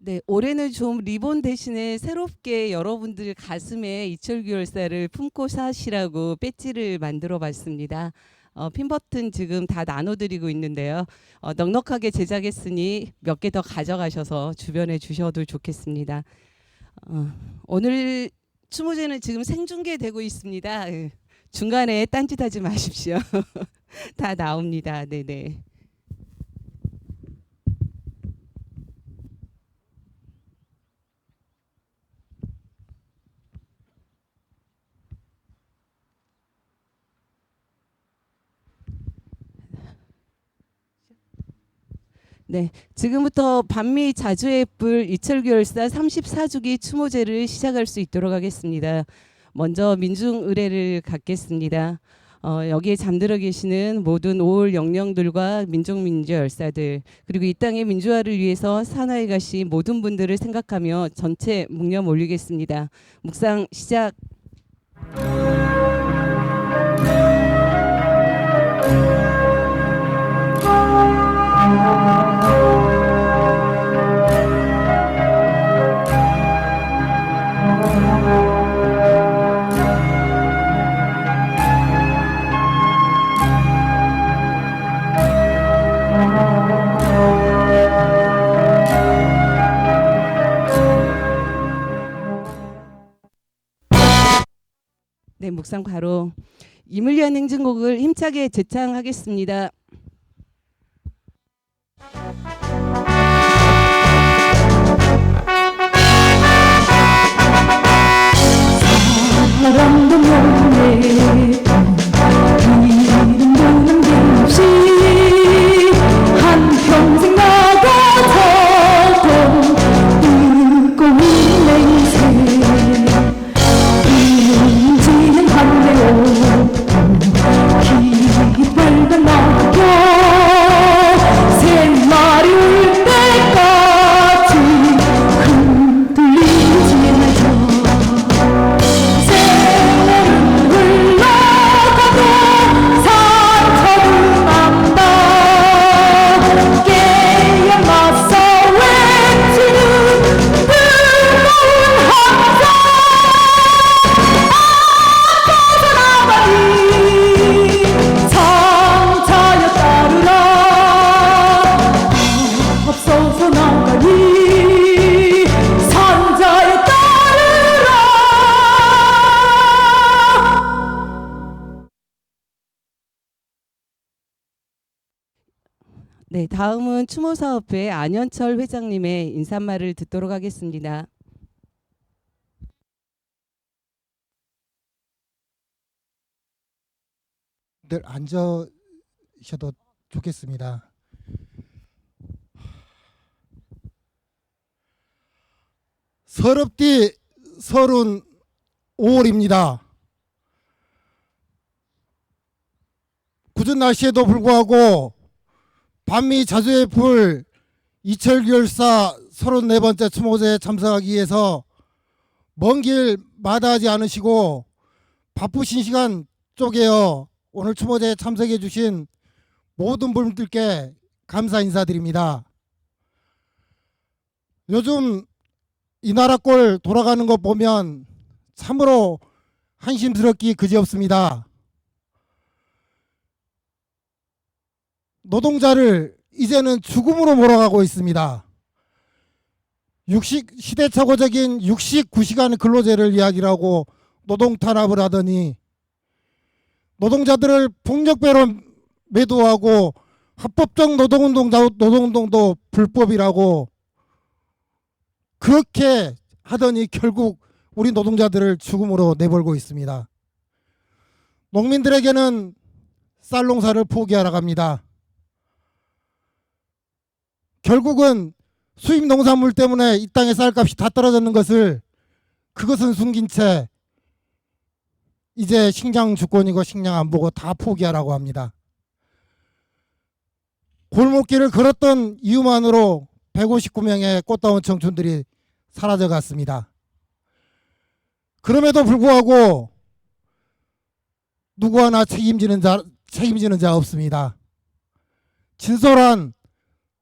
네, 올해는 좀 리본 대신에 새롭게 여러분들 가슴에 이철규 열사를 품고 사시라고 배지를 만들어 봤습니다. 핀 버튼 지금 다 나눠드리고 있는데요. 넉넉하게 제작했으니 몇 개 더 가져가셔서 주변에 주셔도 좋겠습니다. 어, 오늘 추모제는 지금 생중계되고 있습니다. 예, 중간에 딴짓하지 마십시오. 다 나옵니다. 네네. 네, 지금부터 반미 자주의 뿔 이철규 열사 34주기 추모제를 시작할 수 있도록 하겠습니다. 먼저 민중 의례를 갖겠습니다. 여기에 잠들어 계시는 모든 5월 영령들과 민족민주 열사들 그리고 이 땅의 민주화를 위해서 사나이 가신 모든 분들을 생각하며 전체 묵념 올리겠습니다. 묵상 시작. 네, 묵상 바로 이물리한 행진곡을 힘차게 제창하겠습니다. 사람도 모르네 이름도 남김없이 한평생 나가서도 뜨거운 맹세 이는지는 한대없고 깃발과 낙엽 새말이 울 때까지 흔들리지 말자 세월은 흘러가고 상처는 안다 깨야 맞서 외치는 뜨거운 함성 앞서서 나가리 상차여 따르라 앞서서 나가리 산자여 따르라. 네, 다음은 추모사업회 안현철 회장님의 인사말을 듣도록 하겠습니다. 늘 앉으셔도 좋겠습니다. 서럽디 35월입니다. 궂은 날씨에도 불구하고 반미 자주의 불 이철규 열사 34번째 추모제에 참석하기 위해서 먼 길 마다하지 않으시고 바쁘신 시간 쪼개어 오늘 추모제에 참석해 주신 모든 분들께 감사 인사드립니다. 요즘 이 나라 꼴 돌아가는 것 보면 참으로 한심스럽기 그지없습니다. 노동자를 이제는 죽음으로 몰아가고 있습니다. 시대착오적인 69시간 근로제를 이야기하고 노동 탄압을 하더니 노동자들을 폭력배로 매도하고 합법적 노동운동도 불법이라고 그렇게 하더니 결국 우리 노동자들을 죽음으로 내몰고 있습니다. 농민들에게는 쌀 농사를 포기하라고 합니다. 결국은 수입 농산물 때문에 이 땅의 쌀값이 다 떨어졌는 것을 그것은 숨긴 채 이제 식량 주권이고 식량 안 보고 다 포기하라고 합니다. 골목길을 걸었던 이유만으로 159명의 꽃다운 청춘들이 사라져 갔습니다. 그럼에도 불구하고 누구 하나 책임지는 자 없습니다. 진솔한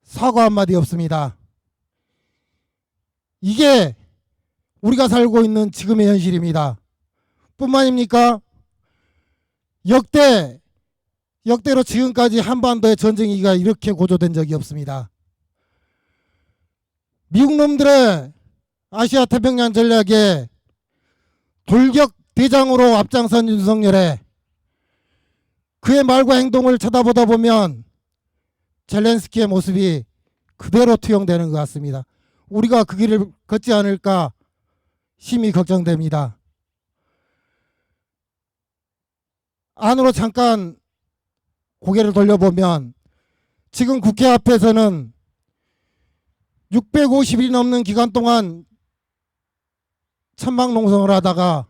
사과 한마디 없습니다. 이게 우리가 살고 있는 지금의 현실입니다. 뿐만입니까? 역대로 지금까지 한반도의 전쟁이가 이렇게 고조된 적이 없습니다. 미국 놈들의 아시아 태평양 전략에 돌격 대장으로 앞장선 윤석열의 그의 말과 행동을 쳐다보다 보면 젤렌스키의 모습이 그대로 투영되는 것 같습니다. 우리가 그 길을 걷지 않을까 심히 걱정됩니다. 안으로 잠깐 고개를 돌려보면 지금 국회 앞에서는 650일이 넘는 기간 동안 천막 농성을 하다가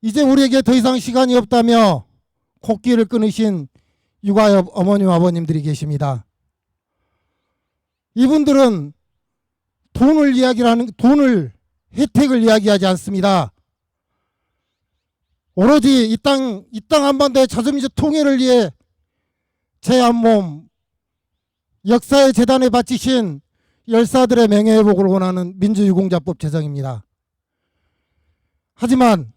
이제 우리에게 더 이상 시간이 없다며 코끼리를 끊으신 육아협 어머님 아버님들이 계십니다. 이분들은 돈을 혜택을 이야기하지 않습니다. 오로지 이 땅 한반도의 자주민족 통일을 위해 제 한 몸 역사의 재단에 바치신 열사들의 명예회복을 원하는 민주유공자법 제정입니다. 하지만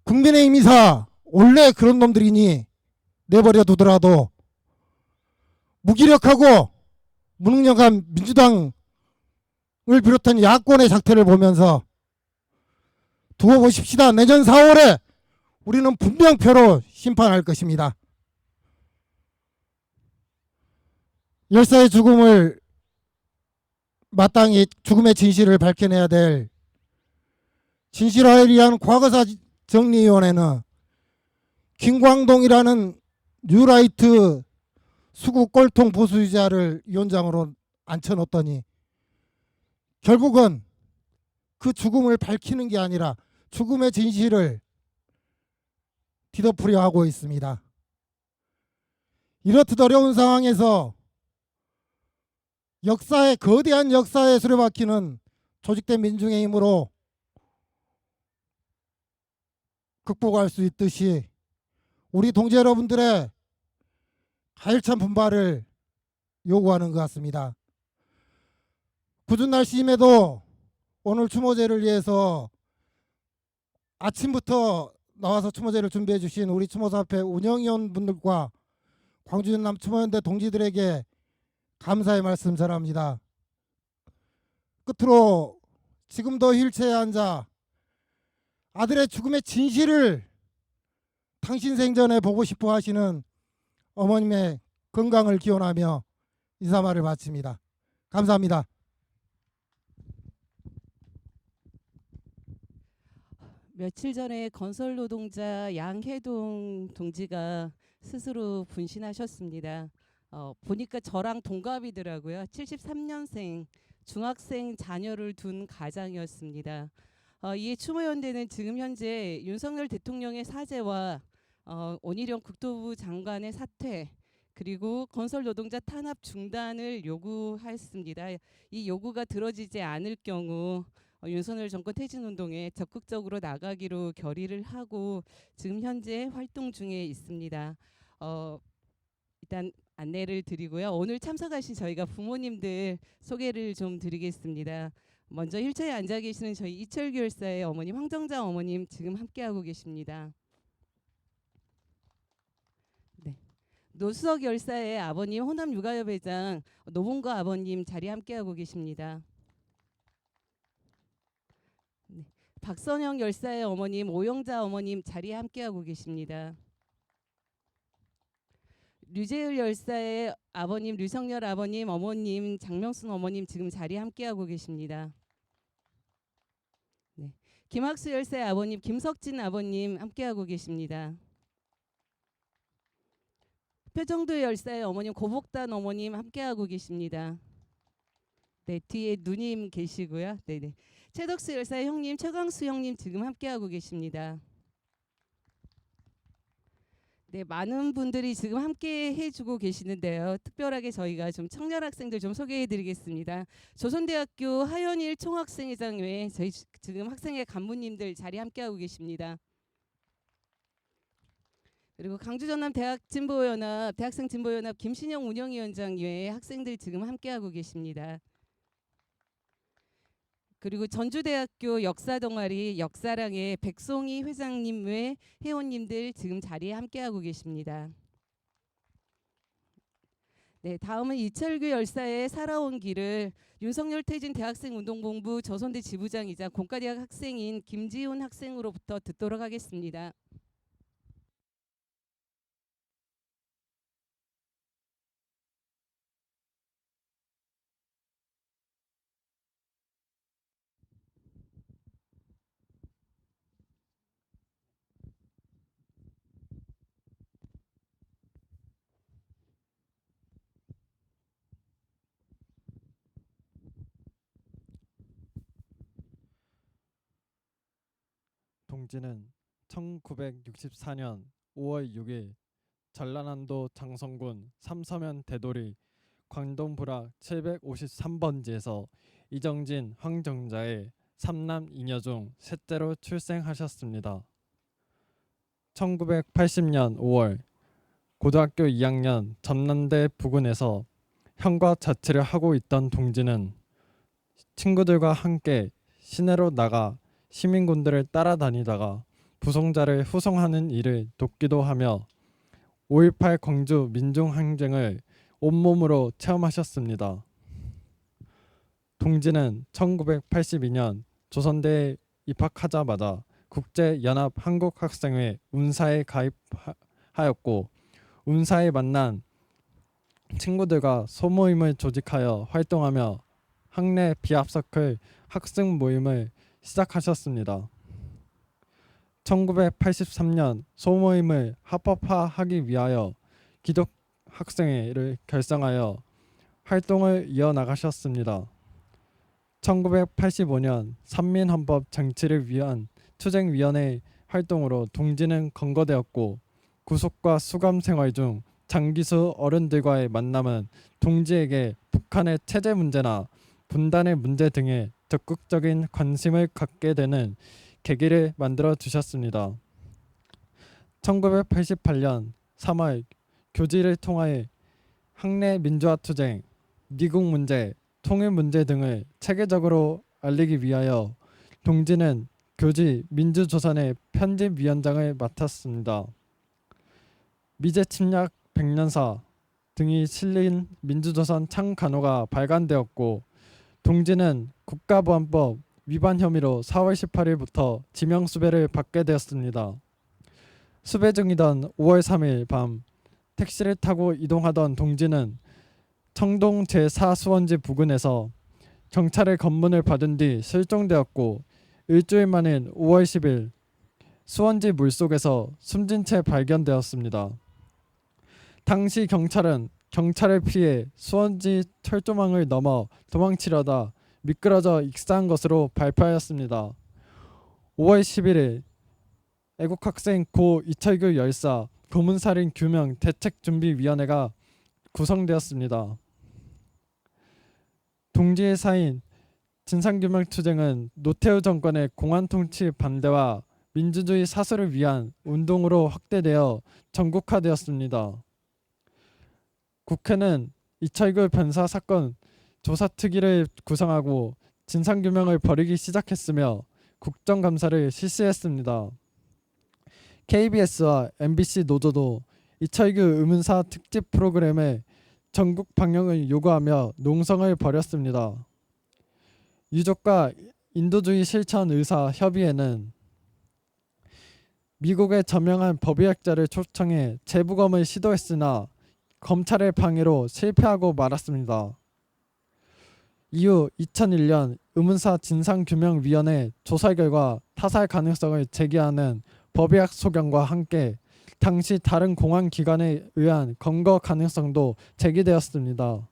국민의힘 이사 원래 그런 놈들이니 내버려 두더라도 무기력하고 무능력한 민주당을 비롯한 야권의 작태를 보면서 두고 보십시다. 내년 4월에 우리는 분명표로 심판할 것입니다. 열사의 죽음을 마땅히 죽음의 진실을 밝혀내야 될 진실화를 위한 과거사 정리위원회는 김광동이라는 뉴라이트 수구 꼴통 보수주자를 위원장으로 앉혀놓더니 결국은 그 죽음을 밝히는 게 아니라 죽음의 진실을 뒤덮으려 하고 있습니다. 이렇듯 어려운 상황에서 거대한 역사에 수레바퀴는 조직된 민중의 힘으로 극복할 수 있듯이 우리 동지 여러분들의 가열찬 분발을 요구하는 것 같습니다. 궂은 날씨임에도 오늘 추모제를 위해서 아침부터 나와서 추모제를 준비해 주신 우리 추모사업회 운영위원 분들과 광주 전남 추모연대 동지들에게 감사의 말씀 전합니다. 끝으로 지금도 휠체어에 앉아 아들의 죽음의 진실을 당신 생전에 보고 싶어 하시는 어머님의 건강을 기원하며 인사말을 마칩니다. 감사합니다. 며칠 전에 건설 노동자 양혜동 동지가 스스로 분신하셨습니다. 보니까 저랑 동갑이더라고요. 73년생 중학생 자녀를 둔 가장이었습니다. 이에 추모연대는 지금 현재 윤석열 대통령의 사죄와 원희룡 국토부 장관의 사퇴 그리고 건설 노동자 탄압 중단을 요구했습니다. 이 요구가 들어지지 않을 경우 윤석열 정권 퇴진운동에 적극적으로 나가기로 결의를 하고 지금 현재 활동 중에 있습니다. 일단 안내를 드리고요. 오늘 참석하신 저희가 부모님들 소개를 좀 드리겠습니다. 먼저 휠체어에 앉아 계시는 저희 이철규 열사의 어머님 황정자 어머님 지금 함께하고 계십니다. 네. 노수석 열사의 아버님 호남 육아협 회장 노봉거 아버님 자리 함께하고 계십니다. 네. 박선영 열사의 어머님 오영자 어머님 자리에 함께하고 계십니다. 류재일 열사의 아버님 류성열 아버님 어머님 장명순 어머님 지금 자리에 함께하고 계십니다. 네. 김학수 열사의 아버님 김석진 아버님 함께하고 계십니다. 표정도 열사의 어머님 고복단 어머님 함께하고 계십니다. 네, 뒤에 누님 계시고요. 네네. 최덕수 열사의 형님 최광수 형님 지금 함께하고 계십니다. 네, 많은 분들이 지금 함께 해주고 계시는데요. 특별하게 저희가 좀 청년 학생들 좀 소개해드리겠습니다. 조선대학교 하연일 총학생회장 외에 저희 지금 학생회 간부님들 자리 함께하고 계십니다. 그리고 강주전남 대학생 진보연합 김신영 운영위원장 외에 학생들 지금 함께하고 계십니다. 그리고 전주대학교 역사동아리 역사랑의 백송이 회장님 외 회원님들 지금 자리에 함께하고 계십니다. 네, 다음은 이철규 열사의 살아온 길을 윤석열 퇴진 대학생운동본부 조선대 지부장이자 공과대학 학생인 김지훈 학생으로부터 듣도록 하겠습니다. 동지는 1964년 5월 6일 전라남도 장성군 삼서면 대도리 광동부락 753번지에서 이정진 황정자의 3남 2녀 중 셋째로 출생하셨습니다. 1980년 5월 고등학교 2학년 전남대 부근에서 형과 자취를 하고 있던 동지는 친구들과 함께 시내로 나가 시민군들을 따라다니다가 부송자를 후송하는 일을 돕기도 하며 5.18 광주 민중항쟁을 온몸으로 체험하셨습니다. 동지는 1982년 조선대에 입학하자마자 국제연합한국학생회 운사에 가입하였고 운사에 만난 친구들과 소모임을 조직하여 활동하며 학내 비합서클 학생 모임을 시작하셨습니다. 1983년 소모임을 합법화하기 위하여 기독학생회를 결성하여 활동을 이어나가셨습니다. 1985년 삼민헌법 쟁취를 위한 투쟁위원회 활동으로 동지는 건거되었고 구속과 수감 생활 중 장기수 어른들과의 만남은 동지에게 북한의 체제 문제나 분단의 문제 등에 적극적인 관심을 갖게 되는 계기를 만들어 주셨습니다. 1988년 3월 교지를 통하여 학내 민주화 투쟁, 미국 문제, 통일 문제 등을 체계적으로 알리기 위하여 동지는 교지 민주조선의 편집위원장을 맡았습니다. 미제 침략 백년사 등이 실린 민주조선 창간호가 발간되었고 동지는 국가보안법 위반 혐의로 4월 18일부터 지명수배를 받게 되었습니다. 수배 중이던 5월 3일 밤 택시를 타고 이동하던 동지는 청동 제4수원지 부근에서 경찰의 검문을 받은 뒤 실종되었고 일주일 만인 5월 10일 수원지 물속에서 숨진 채 발견되었습니다. 당시 경찰은 경찰을 피해 수원지 철조망을 넘어 도망치려다 미끄러져 익사한 것으로 발표하였습니다. 5월 11일 애국학생 고 이철규 열사 고문살인 규명 대책준비위원회가 구성되었습니다. 동지의 사인 진상규명투쟁은 노태우 정권의 공안통치 반대와 민주주의 사수를 위한 운동으로 확대되어 전국화되었습니다. 국회는 이철규 변사 사건 조사특위를 구성하고 진상규명을 벌이기 시작했으며 국정감사를 실시했습니다. KBS와 MBC 노조도 이철규 의문사 특집 프로그램의 전국 방영을 요구하며 농성을 벌였습니다. 유족과 인도주의 실천 의사 협의회는 미국의 저명한 법의학자를 초청해 재부검을 시도했으나 검찰의 방해로 실패하고 말았습니다. 이후 2001년 의문사 진상규명위원회 조사 결과 타살 가능성을 제기하는 법의학 소견과 함께 당시 다른 공안기관에 의한 검거 가능성도 제기되었습니다.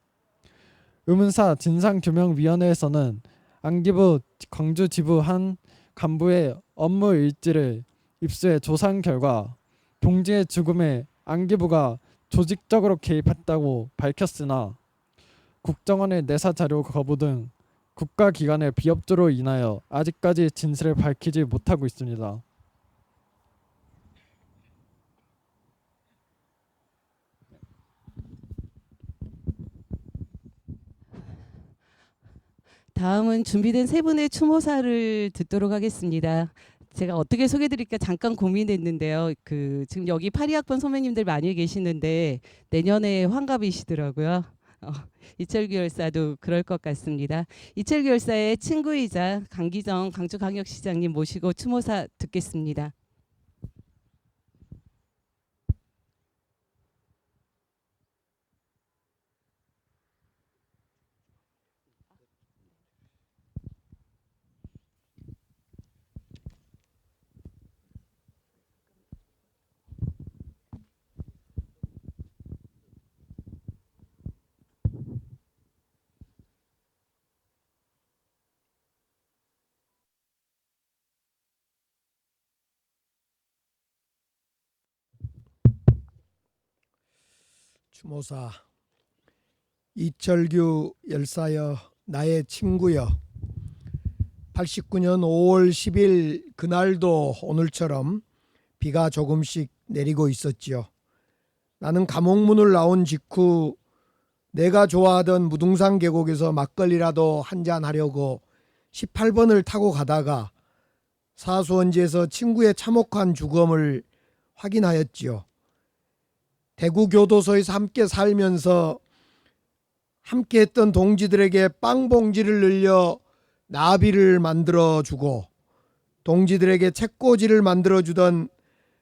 의문사 진상규명위원회에서는 안기부 광주지부 한 간부의 업무 일지를 입수해 조사한 결과 동지의 죽음에 안기부가 조직적으로 개입했다고 밝혔으나 국정원의 내사 자료 거부 등 국가기관의 비협조로 인하여 아직까지 진실을 밝히지 못하고 있습니다. 다음은 준비된 세 분의 추모사를 듣도록 하겠습니다. 제가 어떻게 소개드릴까 잠깐 고민했는데요. 지금 여기 82학번 선배님들 많이 계시는데 내년에 환갑이시더라고요. 이철규 열사도 그럴 것 같습니다. 이철규 열사의 친구이자 강기정 강주광역시장님 모시고 추모사 듣겠습니다. 추모사. 이철규 열사여, 나의 친구여. 89년 5월 10일 그날도 오늘처럼 비가 조금씩 내리고 있었지요. 나는 감옥문을 나온 직후 내가 좋아하던 무등산 계곡에서 막걸리라도 한잔 하려고 18번을 타고 가다가 사수원지에서 친구의 참혹한 죽음을 확인하였지요. 대구 교도소에서 함께 살면서 함께했던 동지들에게 빵 봉지를 늘려 나비를 만들어주고 동지들에게 책꽂이를 만들어주던,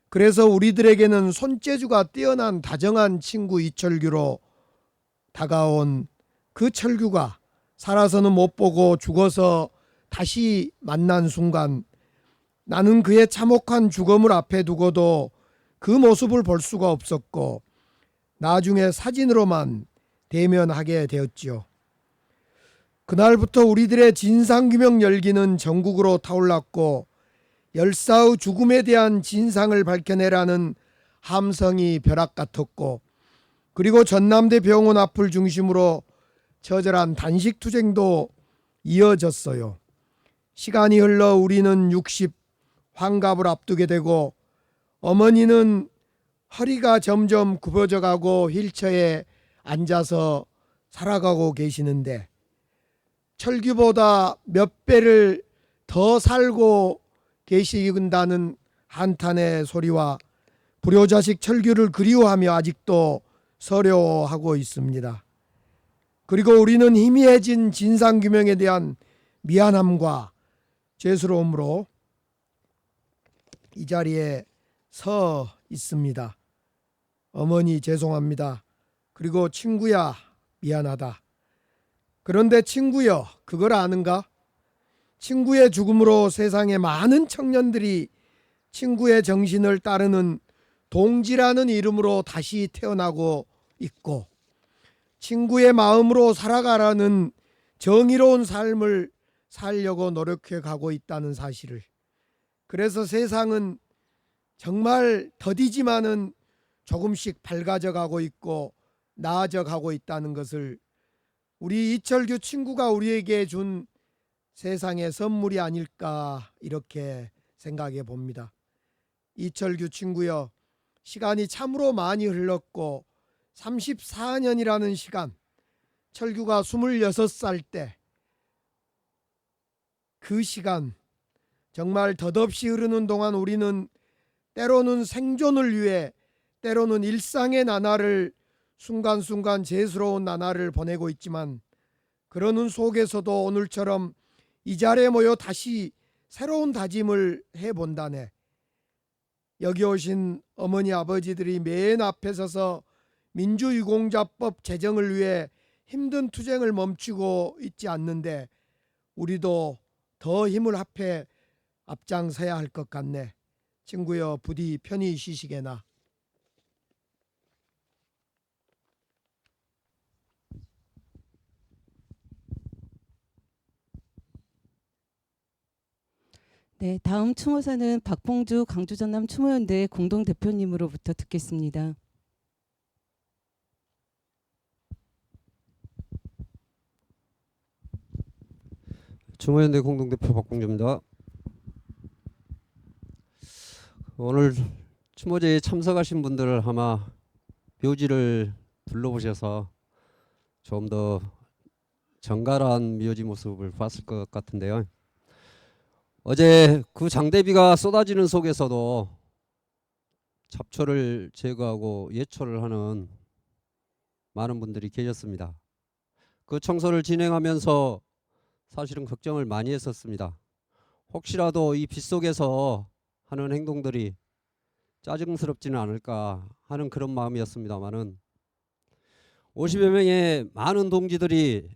그래서 우리들에게는 손재주가 뛰어난 다정한 친구 이철규로 다가온 그 철규가 살아서는 못 보고 죽어서 다시 만난 순간 나는 그의 참혹한 죽음을 앞에 두고도 그 모습을 볼 수가 없었고 나중에 사진으로만 대면하게 되었지요. 그날부터 우리들의 진상규명 열기는 전국으로 타올랐고 열사의 죽음에 대한 진상을 밝혀내라는 함성이 벼락 같았고, 그리고 전남대 병원 앞을 중심으로 처절한 단식 투쟁도 이어졌어요. 시간이 흘러 우리는 60 환갑을 앞두게 되고 어머니는 허리가 점점 굽어져 가고 휠체어에 앉아서 살아가고 계시는데 철규보다 몇 배를 더 살고 계신다는 한탄의 소리와 불효자식 철규를 그리워하며 아직도 서려하고 있습니다. 그리고 우리는 희미해진 진상규명에 대한 미안함과 죄스러움으로 이 자리에 서 있습니다. 어머니 죄송합니다. 그리고 친구야 미안하다. 그런데 친구여, 그걸 아는가? 친구의 죽음으로 세상의 많은 청년들이 친구의 정신을 따르는 동지라는 이름으로 다시 태어나고 있고 친구의 마음으로 살아가라는 정의로운 삶을 살려고 노력해 가고 있다는 사실을, 그래서 세상은 정말 더디지만은 조금씩 밝아져 가고 있고 나아져 가고 있다는 것을 우리 이철규 친구가 우리에게 준 세상의 선물이 아닐까 이렇게 생각해 봅니다. 이철규 친구여, 시간이 참으로 많이 흘렀고 34년이라는 시간, 철규가 26살 때 그 시간 정말 덧없이 흐르는 동안 우리는 때로는 생존을 위해, 때로는 일상의 나날을 순간순간 죄스러운 나날을 보내고 있지만 그러는 속에서도 오늘처럼 이 자리에 모여 다시 새로운 다짐을 해본다네. 여기 오신 어머니 아버지들이 맨 앞에 서서 민주유공자법 제정을 위해 힘든 투쟁을 멈추고 있지 않는데 우리도 더 힘을 합해 앞장서야 할 것 같네. 친구여, 부디 편히 쉬시게나. 네, 다음 추모사는 박봉주 광주전남 추모연대 공동대표님으로부터 듣겠습니다. 추모연대 공동대표 박봉주입니다. 오늘 추모제에 참석하신 분들 아마 묘지를 둘러보셔서 좀 더 정갈한 묘지 모습을 봤을 것 같은데요. 어제 그 장대비가 쏟아지는 속에서도 잡초를 제거하고 예초를 하는 많은 분들이 계셨습니다. 그 청소를 진행하면서 사실은 걱정을 많이 했었습니다. 혹시라도 이 빗속에서 하는 행동들이 짜증스럽지는 않을까 하는 그런 마음이었습니다만은 50여 명의 많은 동지들이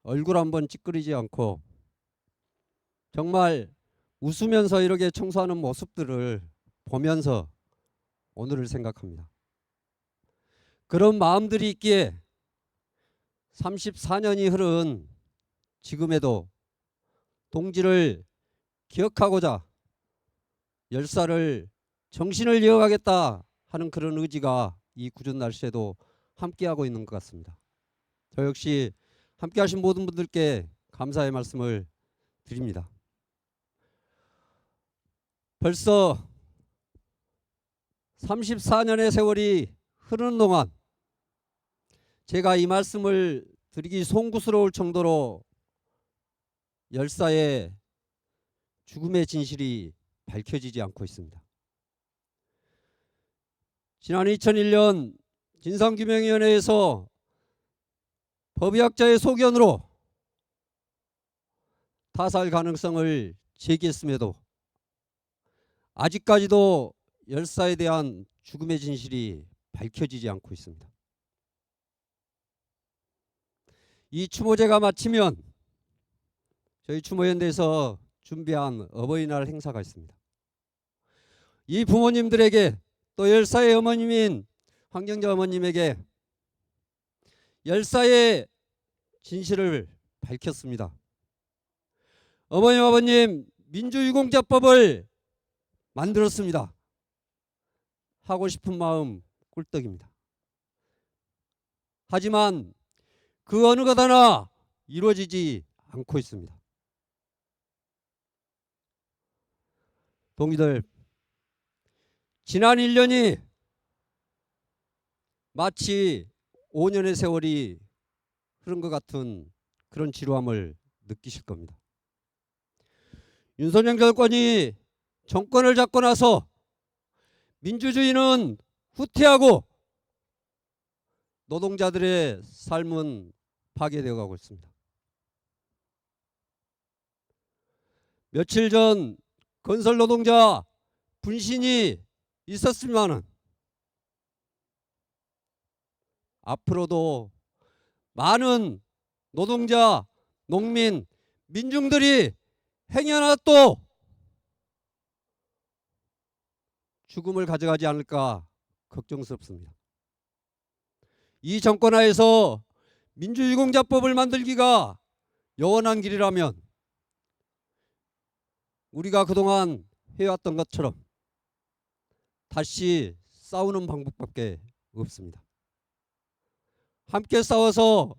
얼굴 한번 찌푸리지 않고 정말 웃으면서 이렇게 청소하는 모습들을 보면서 오늘을 생각합니다. 그런 마음들이 있기에 34년이 흐른 지금에도 동지를 기억하고자 열사를 정신을 이어가겠다 하는 그런 의지가 이 궂은 날씨에도 함께하고 있는 것 같습니다. 저 역시 함께하신 모든 분들께 감사의 말씀을 드립니다. 벌써 34년의 세월이 흐르는 동안 제가 이 말씀을 드리기 송구스러울 정도로 열사의 죽음의 진실이 밝혀지지 않고 있습니다. 지난 2001년 진상규명위원회에서 법의학자의 소견으로 타살 가능성을 제기했음에도 아직까지도 열사에 대한 죽음의 진실이 밝혀지지 않고 있습니다. 이 추모제가 마치면 저희 추모연대에서 준비한 어버이날 행사가 있습니다. 이 부모님들에게 또 열사의 어머님인 황경자 어머님에게 열사의 진실을 밝혔습니다. 어머님 아버님 민주유공자법을 만들었습니다. 하고 싶은 마음 꿀떡입니다. 하지만 그 어느 것 하나 이루어지지 않고 있습니다. 동기들, 지난 1년이 마치 5년의 세월이 흐른 것 같은 그런 지루함을 느끼실 겁니다. 윤석열 정권이 정권을 잡고 나서 민주주의는 후퇴하고 노동자들의 삶은 파괴되어 가고 있습니다. 며칠 전 건설 노동자 분신이 있었지만은 앞으로도 많은 노동자, 농민, 민중들이 행여나 또 죽음을 가져가지 않을까 걱정스럽습니다. 이 정권 하에서 민주유공자법을 만들기가 영원한 길이라면 우리가 그동안 해왔던 것처럼 다시 싸우는 방법밖에 없습니다. 함께 싸워서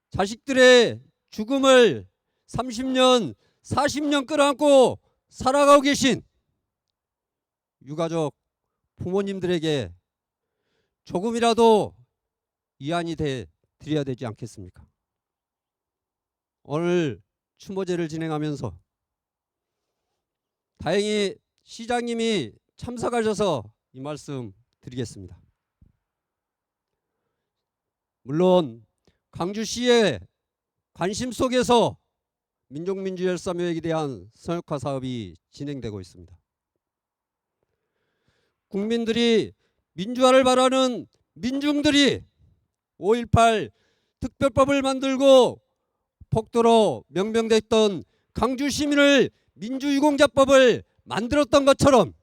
자식들의 죽음을 30년, 40년 끌어안고 살아가고 계신 유가족 부모님들에게 조금이라도 이안이 돼 드려야 되지 않겠습니까? 오늘 추모제를 진행하면서 다행히 시장님이 참석하셔서 이 말씀 드리겠습니다. 물론 광주시의 관심 속에서 민족민주열사묘역에 대한 성역화 사업이 진행되고 있습니다. 국민들이 민주화를 바라는 민중들이 5.18 특별법을 만들고 폭도로 명명됐던 광주 시민을 민주유공자법을 만들었던 것처럼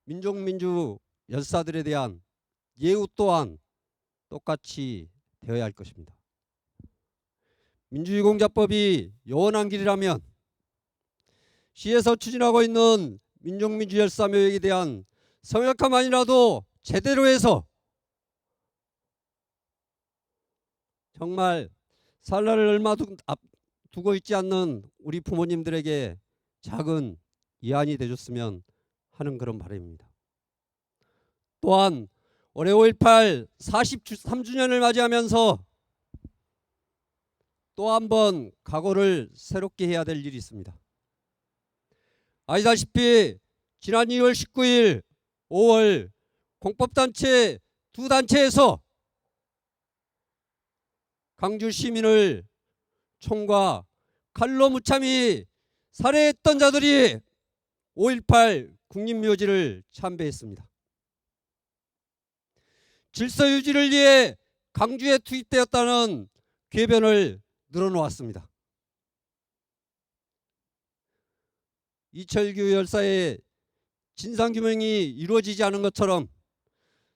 민족민주 열사들에 대한 예우 또한 똑같이 되어야 할 것입니다. 민주유공자법이 영원한 길이라면 시에서 추진하고 있는 민족민주열사묘역에 대한 성역화만이라도 제대로 해서 정말 살 날을 얼마 두고 있지 않는 우리 부모님들에게 작은 이안이 되줬으면 하는 그런 바람입니다. 또한 올해 5.18 43주년을 맞이하면서 또 한 번 각오를 새롭게 해야 될 일이 있습니다. 아시다시피 지난 2월 19일 5월 공법단체 두 단체에서 광주 시민을 총과 칼로 무참히 살해했던 자들이 5.18 국립묘지를 참배했습니다. 질서 유지를 위해 광주에 투입되었다는 궤변을 늘어놓았습니다. 이철규 열사의 진상규명이 이루어지지 않은 것처럼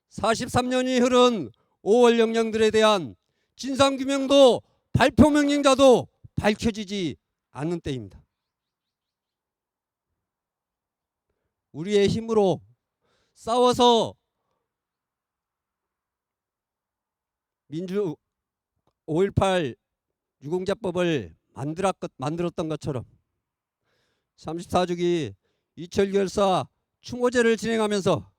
43년이 흐른 5월 영령들에 대한 진상규명도 발표 명령자도 밝혀지지 않는 때입니다. 우리의 힘으로 싸워서 민주 5.18 유공자법을 만들었던 것처럼 34주기 이철규 열사 추모제를 진행하면서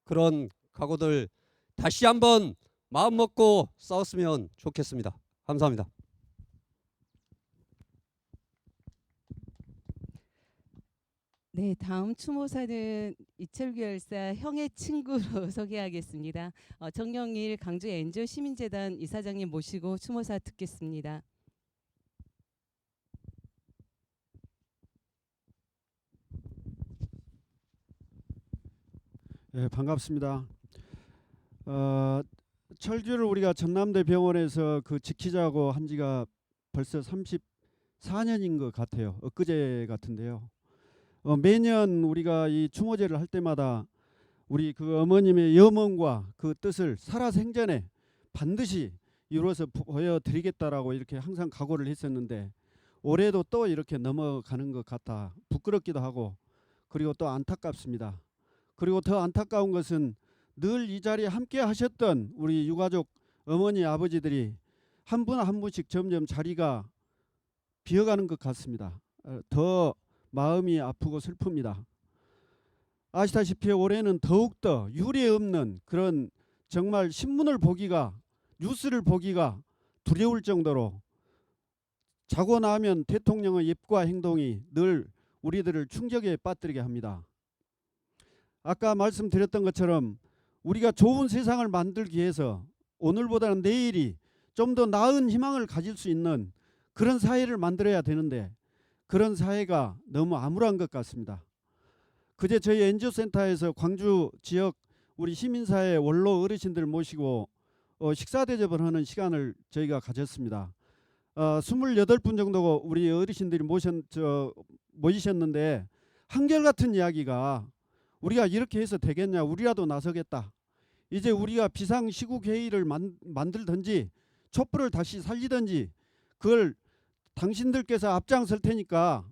그런 각오들 다시 한번 마음 먹고 싸웠으면 좋겠습니다. 감사합니다. 네, 다음 추모사는 이철규 열사 형의 친구로 소개하겠습니다. 정영일 광주 엔조 시민재단 이사장님 모시고 추모사 듣겠습니다. 네, 반갑습니다. 철규를 우리가 전남대 병원에서 지키자고 한 지가 벌써 34년인 것 같아요. 엊그제 같은데요. 매년 우리가 이 추모제를 할 때마다 우리 어머님의 염원과 그 뜻을 살아생전에 반드시 이루어서 보여드리겠다라고 이렇게 항상 각오를 했었는데 올해도 또 이렇게 넘어가는 것 같아 부끄럽기도 하고 그리고 또 안타깝습니다. 그리고 더 안타까운 것은 늘 이 자리에 함께 하셨던 우리 유가족 어머니 아버지들이 한 분 한 분씩 점점 자리가 비어가는 것 같습니다. 더 마음이 아프고 슬픕니다. 아시다시피 올해는 더욱더 유례 없는 그런 정말 신문을 보기가 뉴스를 보기가 두려울 정도로 자고 나면 대통령의 입과 행동이 늘 우리들을 충격에 빠뜨리게 합니다. 아까 말씀드렸던 것처럼 우리가 좋은 세상을 만들기 위해서 오늘보다는 내일이 좀 더 나은 희망을 가질 수 있는 그런 사회를 만들어야 되는데 그런 사회가 너무 암울한 것 같습니다. 그제 저희 엔조센터에서 광주 지역 우리 시민사회 원로 어르신들 모시고 식사 대접을 하는 시간을 저희가 가졌습니다. 28분 정도 우리 어르신들이 모이셨는데 한결같은 이야기가 우리가 이렇게 해서 되겠냐, 우리라도 나서겠다. 이제 우리가 비상시국회의를 만들든지 촛불을 다시 살리든지 그걸 당신들께서 앞장설 테니까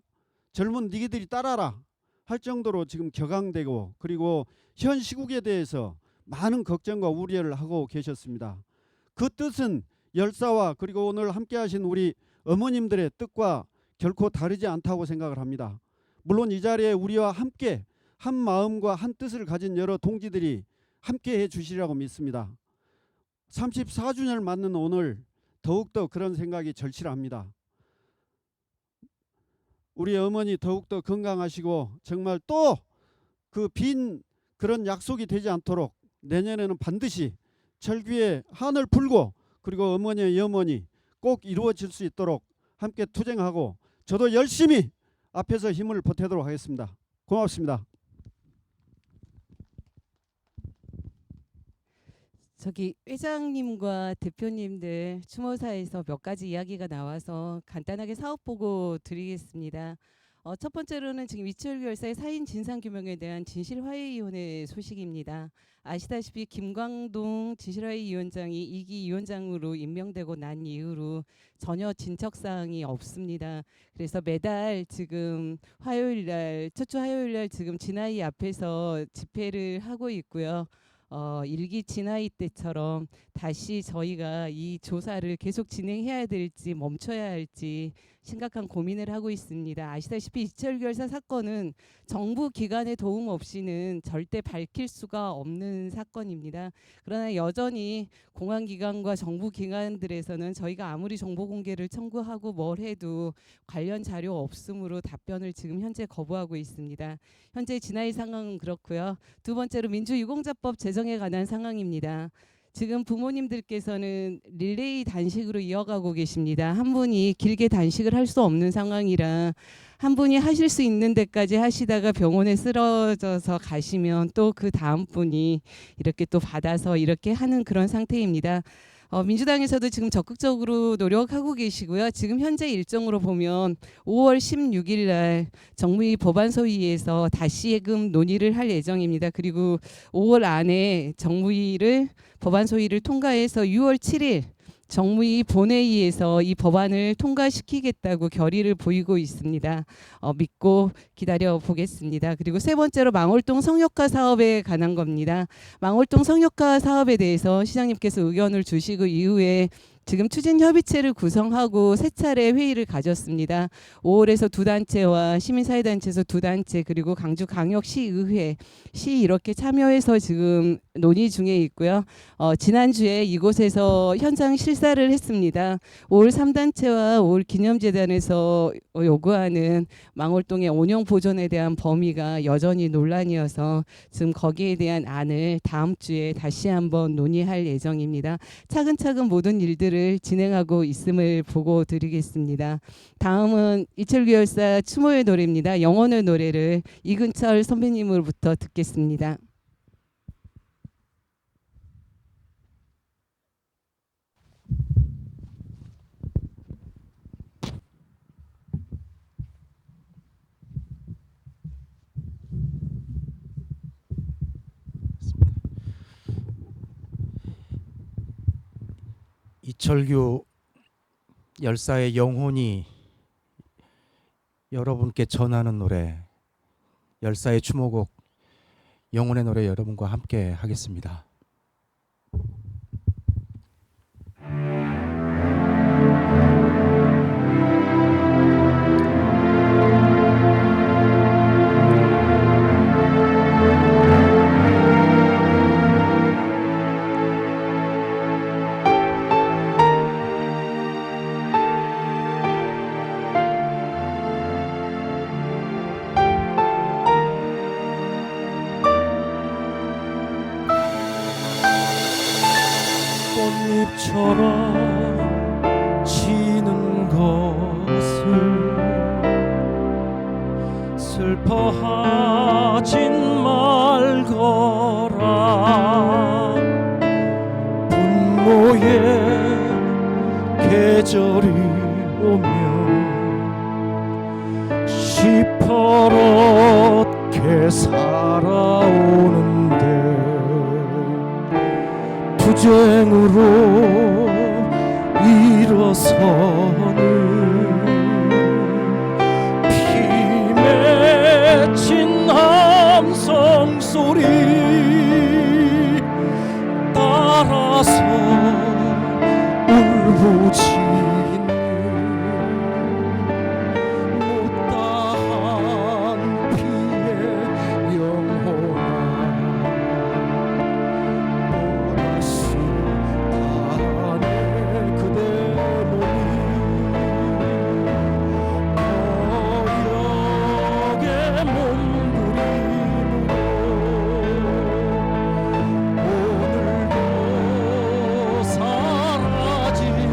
젊은 니들이 따라라 할 정도로 지금 격앙되고 그리고 현 시국에 대해서 많은 걱정과 우려를 하고 계셨습니다. 그 뜻은 열사와 그리고 오늘 함께 하신 우리 어머님들의 뜻과 결코 다르지 않다고 생각을 합니다. 물론 이 자리에 우리와 함께 한 마음과 한 뜻을 가진 여러 동지들이 함께 해 주시리라고 믿습니다. 34주년을 맞는 오늘 더욱더 그런 생각이 절실합니다. 우리 어머니 더욱더 건강하시고 정말 또 빈 그런 약속이 되지 않도록 내년에는 반드시 철규의 한을 풀고 그리고 어머니의 염원이 꼭 이루어질 수 있도록 함께 투쟁하고 저도 열심히 앞에서 힘을 보태도록 하겠습니다. 고맙습니다. 저기 회장님과 대표님들 추모사에서 몇 가지 이야기가 나와서 간단하게 사업 보고 드리겠습니다. 첫 번째로는 지금 이철규 열사의 사인 진상규명에 대한 진실화해위원회 소식입니다. 아시다시피 김광동 진실화해위원장이 2기 위원장으로 임명되고 난 이후로 전혀 진척사항이 없습니다. 그래서 매달 지금 첫 주 화요일날 지금 진화위 앞에서 집회를 하고 있고요. 일기 진화위 때처럼 다시 저희가 이 조사를 계속 진행해야 될지 멈춰야 할지 심각한 고민을 하고 있습니다. 아시다시피 이철규 열사 사건은 정부 기관의 도움 없이는 절대 밝힐 수가 없는 사건입니다. 그러나 여전히 공안기관과 정부 기관들에서는 저희가 아무리 정보 공개를 청구하고 뭘 해도 관련 자료 없음으로 답변을 지금 현재 거부하고 있습니다. 현재 진화의 상황은 그렇고요. 두 번째로 민주유공자법 제정에 관한 상황입니다. 지금 부모님들께서는 릴레이 단식으로 이어가고 계십니다. 한 분이 길게 단식을 할 수 없는 상황이라 한 분이 하실 수 있는 데까지 하시다가 병원에 쓰러져서 가시면 또 그 다음 분이 이렇게 또 받아서 이렇게 하는 그런 상태입니다. 민주당에서도 지금 적극적으로 노력하고 계시고요. 지금 현재 일정으로 보면 5월 16일 날 정무위 법안소위에서 다시 예금 논의를 할 예정입니다. 그리고 5월 안에 정무위를 법안소위를 통과해서 6월 7일 정무위 본회의에서 이 법안을 통과시키겠다고 결의를 보이고 있습니다. 믿고 기다려 보겠습니다. 그리고 세 번째로 망월동 성역화 사업에 관한 겁니다. 망월동 성역화 사업에 대해서 시장님께서 의견을 주시고 이후에 지금 추진협의체를 구성하고 세 차례 회의를 가졌습니다. 5월에서 두 단체와 시민사회단체에서 두 단체 그리고 강주광역시의회, 시 이렇게 참여해서 지금 논의 중에 있고요. 지난주에 이곳에서 현장 실사를 했습니다. 5월 3단체와 5월 기념재단에서 요구하는 망월동의 원형 보존에 대한 범위가 여전히 논란이어서 지금 거기에 대한 안을 다음 주에 다시 한번 논의할 예정입니다. 차근차근 모든 일들을 진행하고 있음을 보고 드리겠습니다. 다음은 이철규 열사 추모의 노래입니다. 영혼의 노래를 이근철 선배님으로부터 듣겠습니다. 이철규 열사의 영혼이 여러분께 전하는 노래, 열사의 추모곡 영혼의 노래 여러분과 함께 하겠습니다. 꽃잎처럼 지는 것을 슬퍼하진 말거라. 분노의 계절이 오면 시퍼렇게 살아오는데 투쟁으로 일어서는 피 맺힌 함성 소리 따라서 울부짖는 못다한 피의 영혼아, 오늘도 사라지는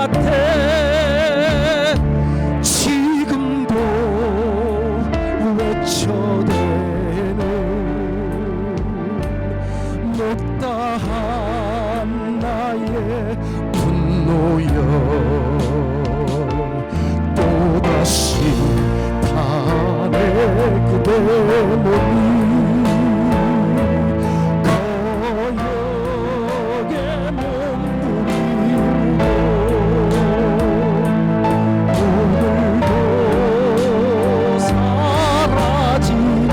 같아 지금도 외쳐대는 못다한 나의 분노여 또다시 탄해 그대 몸이 거역에 몸부림으로 오늘도 사라지는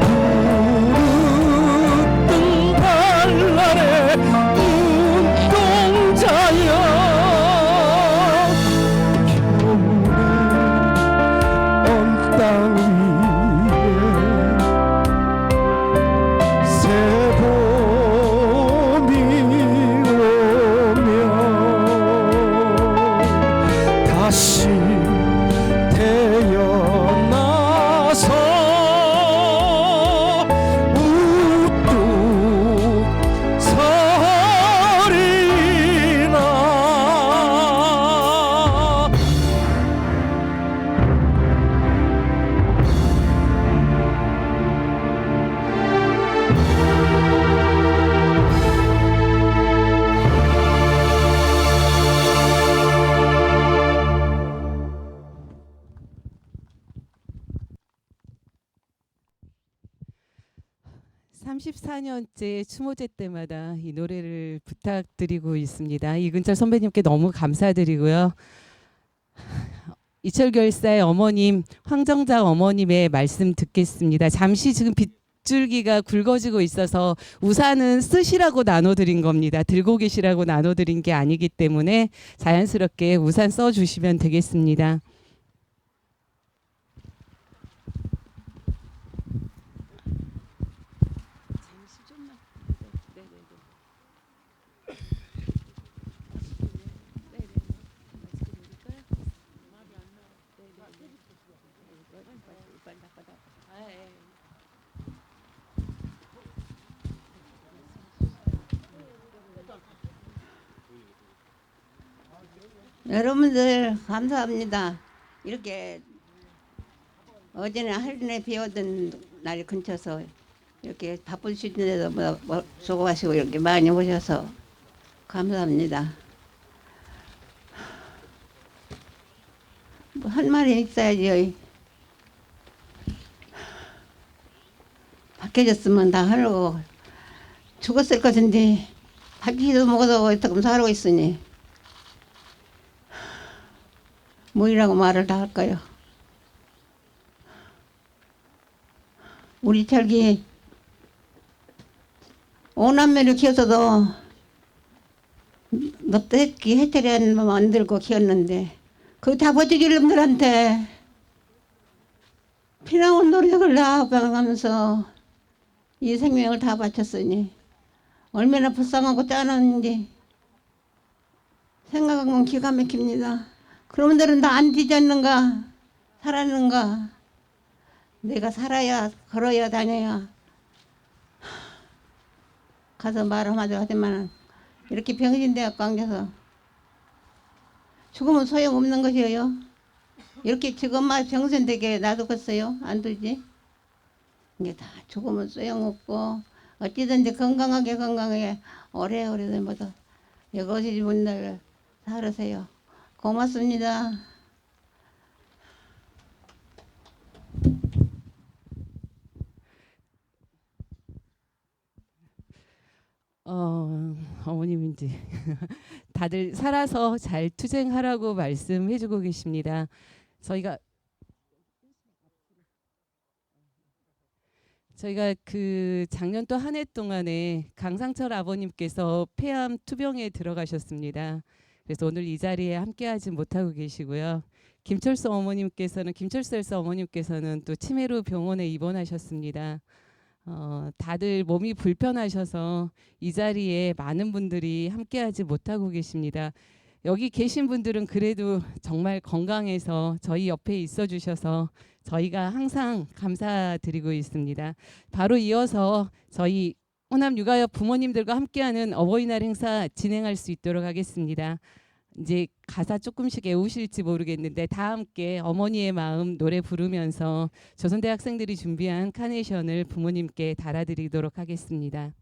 푸르뜬 발랄의 눈동자여 겨울에 언 땅 위에 새봄이 오면 다시 태어나서 우뚝 서리라. (34년째) 추모제 때마다 이 노래를 부탁드리고 있습니다. 이근철 선배님께 너무 감사드리고요. 이철규 열사의 어머님 황정자 어머님의 말씀 듣겠습니다. 잠시 지금 빗줄기가 굵어지고 있어서 우산은 쓰시라고 나눠드린 겁니다. 들고 계시라고 나눠드린 게 아니기 때문에 자연스럽게 우산 써주시면 되겠습니다. 여러분들 감사합니다. 이렇게 어제는 하루에 비 오던 날이 근처서 이렇게 바쁘시는데도 뭐 수고하시고 이렇게 많이 오셔서 감사합니다. 뭐 할 말이 있어야지. 박해졌으면 다 하려고 죽었을 것인데 박히지도 못하고 이따금 살고 있으니 뭐이라고 말을 다 할까요? 우리 철기 5남매를 키워서도 넙대기 해처리 만들고 키웠는데 그거 다 버티길 놈들한테 피나온 노력을 다 하면서 이 생명을 다 바쳤으니 얼마나 불쌍하고 짠한지 생각하면 기가 막힙니다. 그놈들은 다 안 뒤졌는가 살았는가. 내가 살아야 걸어야 다녀야 가서 말 한마디 하지만 이렇게 병신대학교 앉아서 죽으면 소용없는 것이에요. 이렇게 지금만 병신되게 놔두겠어요? 안 두지? 이게 다 죽으면 소용없고 어찌든지 건강하게 오래오래 모두 여거시 분들 살으세요. 고맙습니다. 어머님인지 다들 살아서 잘 투쟁하라고 말씀해주고 계십니다. 저희가 그 작년 또 한 해 동안에 강상철 아버님께서 폐암 투병에 들어가셨습니다. 그래서 오늘 이 자리에 함께하지 못하고 계시고요. 김철수 열사 어머님께서는 또 치매로 병원에 입원하셨습니다. 다들 몸이 불편하셔서 이 자리에 많은 분들이 함께하지 못하고 계십니다. 여기 계신 분들은 그래도 정말 건강해서 저희 옆에 있어 주셔서 저희가 항상 감사드리고 있습니다. 바로 이어서 저희 호남 육아협 부모님들과 함께하는 어버이날 행사 진행할 수 있도록 하겠습니다. 이제 가사 조금씩 외우실지 모르겠는데 다 함께 어머니의 마음 노래 부르면서 조선대 학생들이 준비한 카네이션을 부모님께 달아드리도록 하겠습니다.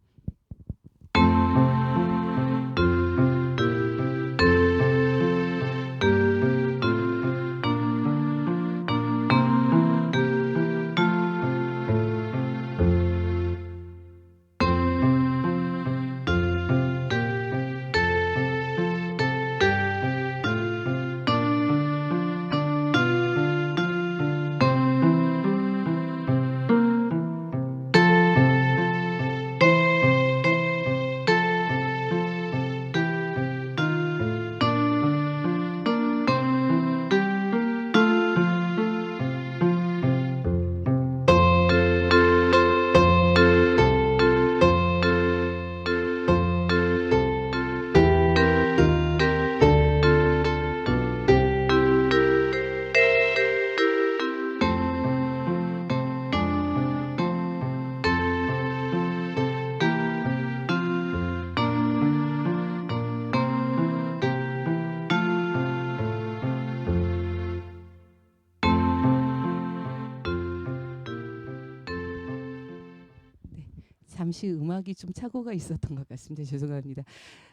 잠시 음악이 좀 착오가 있었던 것 같습니다. 죄송합니다.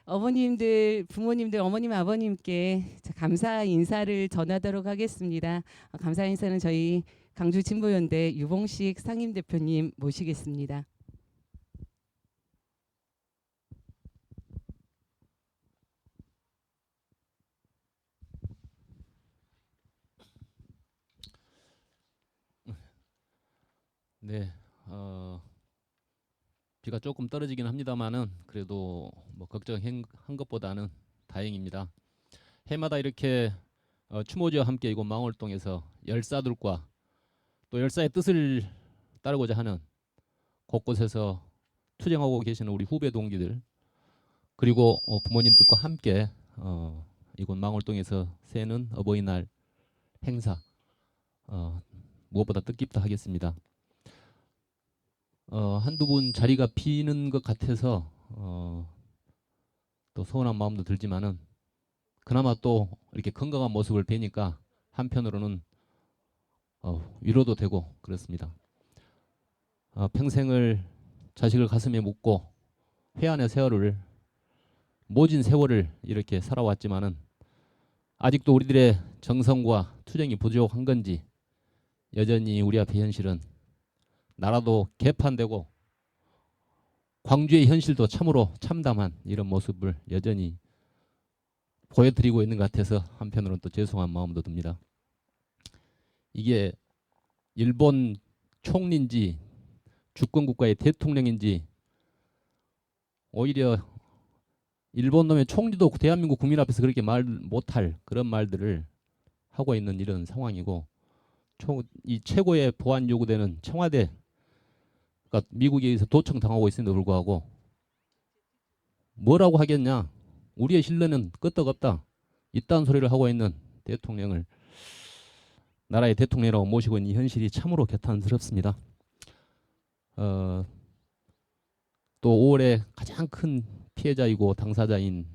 어머님들, 부모님들, 어머님, 아버님께 감사 인사를 전하도록 하겠습니다. 감사 인사는 저희 강주 진보연대 유봉식 상임대표님 모시겠습니다. 네, 비가 조금 떨어지긴 합니다만은 그래도 뭐 걱정한 것보다는 다행입니다. 해마다 이렇게 추모제와 함께 이곳 망월동에서 열사들과 또 열사의 뜻을 따르고자 하는 곳곳에서 투쟁하고 계시는 우리 후배 동기들 그리고 부모님들과 함께 이곳 망월동에서 새는 어버이날 행사 무엇보다 뜻깊다 하겠습니다. 한두 분 자리가 비는 것 같아서 또 서운한 마음도 들지만은 그나마 또 이렇게 건강한 모습을 뵈니까 한편으로는 위로도 되고 그렇습니다. 평생을 자식을 가슴에 묻고 회한의 세월을 모진 세월을 이렇게 살아왔지만은 아직도 우리들의 정성과 투쟁이 부족한 건지 여전히 우리 앞에 현실은 나라도 개판되고 광주의 현실도 참으로 참담한 이런 모습을 여전히 보여드리고 있는 것 같아서 한편으로는 또 죄송한 마음도 듭니다. 이게 일본 총리인지 주권국가의 대통령인지 오히려 일본 놈의 총리도 대한민국 국민 앞에서 그렇게 말 못할 그런 말들을 하고 있는 이런 상황이고 이 최고의 보안 요구되는 청와대 그러니까 미국에 의해서 도청당하고 있음에도 불구하고 뭐라고 하겠냐 우리의 신뢰는 끄떡없다 이딴 소리를 하고 있는 대통령을 나라의 대통령이라고 모시고 있는 이 현실이 참으로 개탄스럽습니다. 또 5월에 가장 큰 피해자이고 당사자인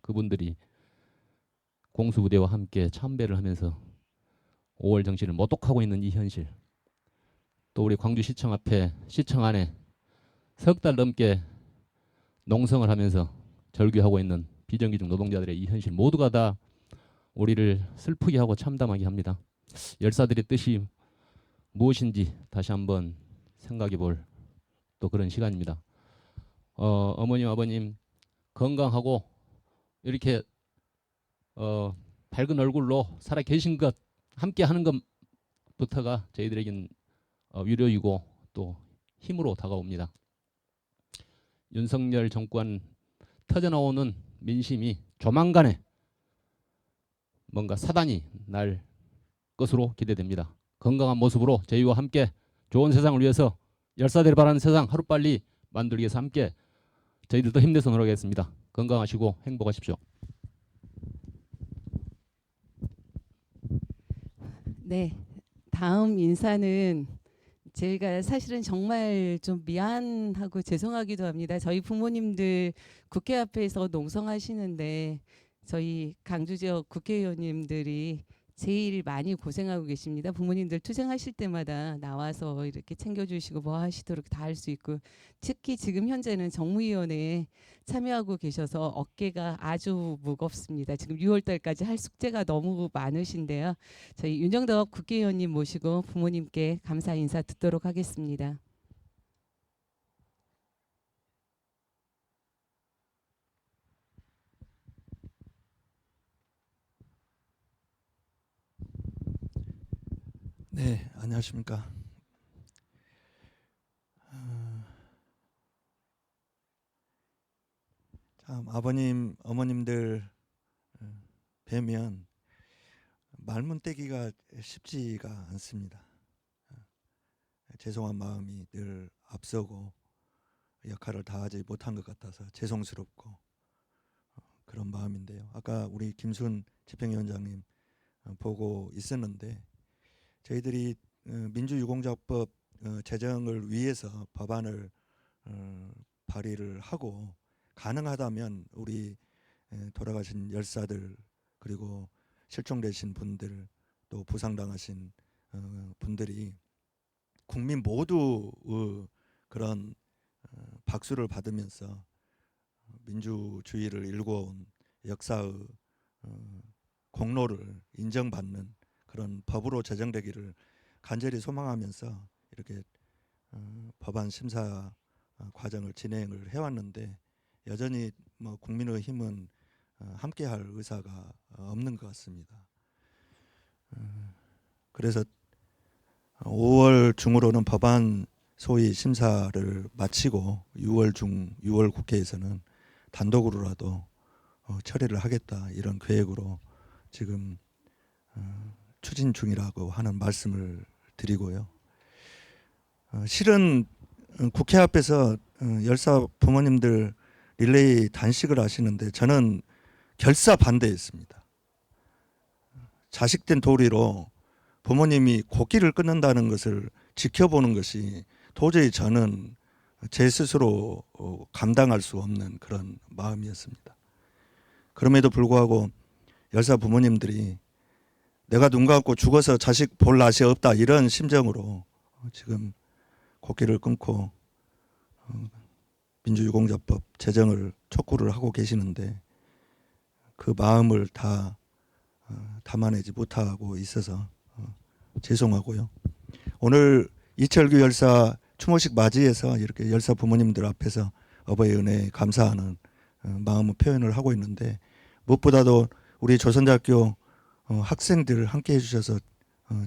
그분들이 공수부대와 함께 참배를 하면서 5월 정신을 모독하고 있는 이 현실 또 우리 광주시청 앞에 시청 안에 석 달 넘게 농성을 하면서 절규하고 있는 비정규직 노동자들의 이 현실 모두가 다 우리를 슬프게 하고 참담하게 합니다. 열사들의 뜻이 무엇인지 다시 한번 생각해 볼 또 그런 시간입니다. 어머님 아버님 건강하고 이렇게 밝은 얼굴로 살아 계신 것 함께 하는 것부터가 저희들에겐 위로이고 또 힘으로 다가옵니다. 윤석열 정권 터져나오는 민심이 조만간에 뭔가 사단이 날 것으로 기대됩니다. 건강한 모습으로 저희와 함께 좋은 세상을 위해서 열사들이 바라는 세상 하루빨리 만들기 위해서 함께 저희들도 힘내서 노력하겠습니다. 건강하시고 행복하십시오. 네, 다음 인사는 제가 사실은 정말 좀 미안하고 죄송하기도 합니다. 저희 부모님들 국회 앞에서 농성하시는데 저희 강주 지역 국회의원님들이 제일 많이 고생하고 계십니다. 부모님들 투쟁하실 때마다 나와서 이렇게 챙겨주시고 뭐 하시도록 다 할 수 있고, 특히 지금 현재는 정무위원회에 참여하고 계셔서 어깨가 아주 무겁습니다. 지금 6월 달까지 할 숙제가 너무 많으신데요. 저희 윤정덕 국회의원님 모시고 부모님께 감사 인사 듣도록 하겠습니다. 네, 안녕하십니까. 참 아버님, 어머님들 뵈면 말문 떼기가 쉽지가 않습니다. 죄송한 마음이 늘 앞서고 역할을 다하지 못한 것 같아서 죄송스럽고 그런 마음인데요. 아까 우리 김순 집행위원장님 보고 있었는데, 저희들이 민주유공자법 제정을 위해서 법안을 발의를 하고, 가능하다면 우리 돌아가신 열사들, 그리고 실종되신 분들, 또 부상당하신 분들이 국민 모두 그런 박수를 받으면서 민주주의를 일궈온 역사의 공로를 인정받는 그런 법으로 제정되기를 간절히 소망하면서 이렇게 법안 심사 과정을 진행을 해왔는데, 여전히 뭐 국민의힘은 함께할 의사가 없는 것 같습니다. 그래서 5월 중으로는 법안 소위 심사를 마치고 6월 국회에서는 단독으로라도 처리를 하겠다, 이런 계획으로 지금 추진 중이라고 하는 말씀을 드리고요. 실은 국회 앞에서 열사 부모님들 릴레이 단식을 하시는데 저는 결사 반대했습니다. 자식된 도리로 부모님이 코끼를 끊는다는 것을 지켜보는 것이 도저히 저는 제 스스로 감당할 수 없는 그런 마음이었습니다. 그럼에도 불구하고 열사 부모님들이 내가 눈 감고 죽어서 자식 볼 낯이 없다, 이런 심정으로 지금 코끼를 끊고 민주유공자법 제정을 촉구를 하고 계시는데, 그 마음을 다 담아내지 못하고 있어서 죄송하고요. 오늘 이철규 열사 추모식 맞이해서 이렇게 열사 부모님들 앞에서 어버이 은혜에 감사하는 마음을 표현을 하고 있는데, 무엇보다도 우리 조선대학교 학생들 함께 해주셔서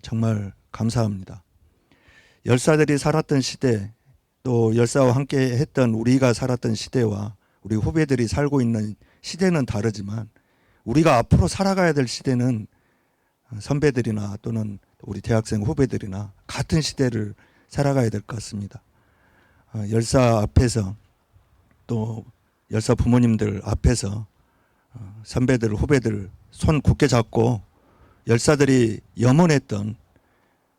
정말 감사합니다. 열사들이 살았던 시대, 또 열사와 함께 했던 우리가 살았던 시대와 우리 후배들이 살고 있는 시대는 다르지만, 우리가 앞으로 살아가야 될 시대는 선배들이나 또는 우리 대학생 후배들이나 같은 시대를 살아가야 될 것 같습니다. 열사 앞에서, 또 열사 부모님들 앞에서 선배들, 후배들 손 굳게 잡고 열사들이 염원했던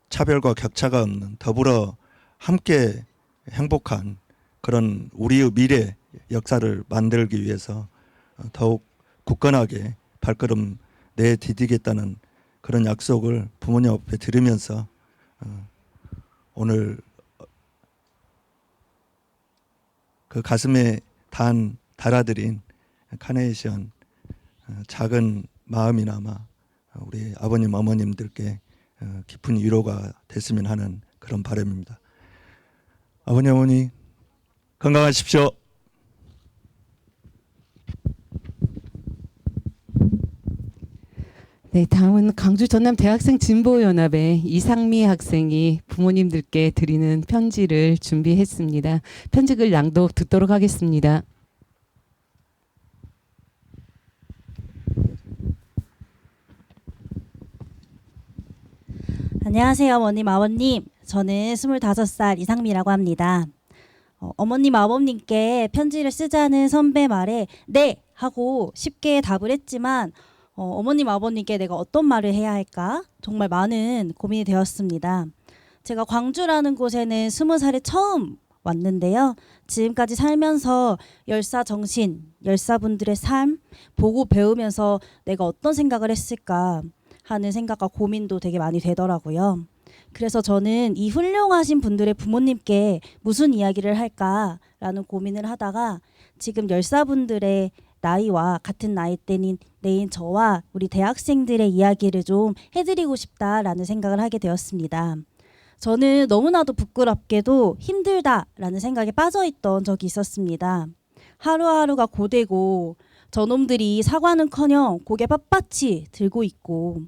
차별과 격차가 없는 더불어 함께 행복한 그런 우리의 미래 역사를 만들기 위해서 더욱 굳건하게 발걸음 내디디겠다는 그런 약속을 부모님 앞에 드리면서 오늘 그 가슴에 달아드린 카네이션 작은 마음이나마 우리 아버님 어머님들께 깊은 위로가 됐으면 하는 그런 바람입니다. 아버님 어머니 건강하십시오. 네, 다음은 강주 전남 대학생 진보연합의 이상미 학생이 부모님들께 드리는 편지를 준비했습니다. 편지글 낭독 듣도록 하겠습니다. 안녕하세요, 어머님, 아버님. 저는 25살 이상미라고 합니다. 어머님, 아버님께 편지를 쓰자는 선배 말에 네! 하고 쉽게 답을 했지만 어머님, 아버님께 내가 어떤 말을 해야 할까? 정말 많은 고민이 되었습니다. 제가 광주라는 곳에는 20살에 처음 왔는데요. 지금까지 살면서 열사 정신, 열사분들의 삶 보고 배우면서 내가 어떤 생각을 했을까 하는 생각과 고민도 되게 많이 되더라고요. 그래서 저는 이 훌륭하신 분들의 부모님께 무슨 이야기를 할까라는 고민을 하다가 지금 열사분들의 나이와 같은 나이대인 저와 우리 대학생들의 이야기를 좀 해드리고 싶다라는 생각을 하게 되었습니다. 저는 너무나도 부끄럽게도 힘들다라는 생각에 빠져있던 적이 있었습니다. 하루하루가 고되고 저놈들이 사과는커녕 고개 빳빳이 들고 있고